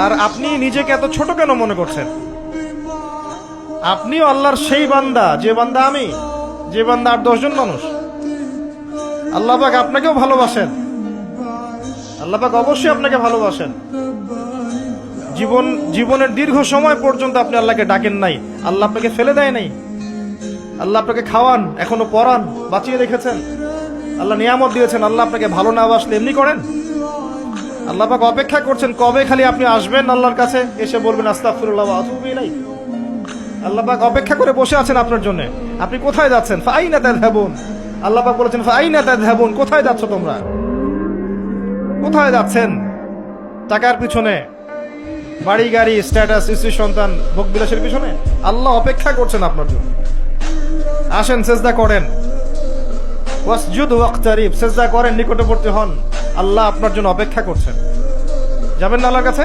আর আপনি নিজেকে এত ছোট কেন মনে করছেন? আপনিও আল্লাহর সেই বান্দা, যে বান্দা আমি, যে বান্দা 8-10 জন মানুষ। আল্লাহ পাক আপনাকেও ভালোবাসেন, আল্লাহ পাক অবশ্যই আপনাকে ভালোবাসেন। জীবনের দীর্ঘ সময় পর্যন্ত আপনি আল্লাহকে ডাকেন নাই, আল্লাহ আপনাকে ফেলে দেয় নাই। আল্লাহ আপনাকে খাওয়ান, এখনো পরান, বাঁচিয়ে রেখেছেন, আল্লাহ নিয়ামত দিয়েছেন। আল্লাহ আপনাকে ভালো না বাসলে এমনি করেন? আল্লাহ পাক অপেক্ষা করছেন কবে খালি আপনি আসবেন আল্লাহর কাছে, এসে বলবেন আস্তাগফিরুল্লাহ ওয়া আতুবু ইলাইহি। আল্লাহ পাক অপেক্ষা করে বসে আছেন আপনার জন্য। আপনি কোথায় যাচ্ছেন? ফাআইনা তাযহাবুন। আল্লাহ পাক বলেছেন ফাআইনা তাযহাবুন, কোথায় যাচ্ছ তোমরা? কোথায় যাচ্ছেন? টাকার পিছনে, বাড়ি গাড়ি, স্ট্যাটাস, স্ত্রী সন্তান, ভোগ বিলাসের পিছনে? আল্লাহ অপেক্ষা করছেন আপনার জন্য। আসেন, সেজদা করেন, ওয়াসজুদ ওয়াকতারিব, সেজদা করেন, নিকটবর্তী হন। আল্লাহ আপনার জন্য অপেক্ষা করছেন। যাবেন না আল্লাহর কাছে?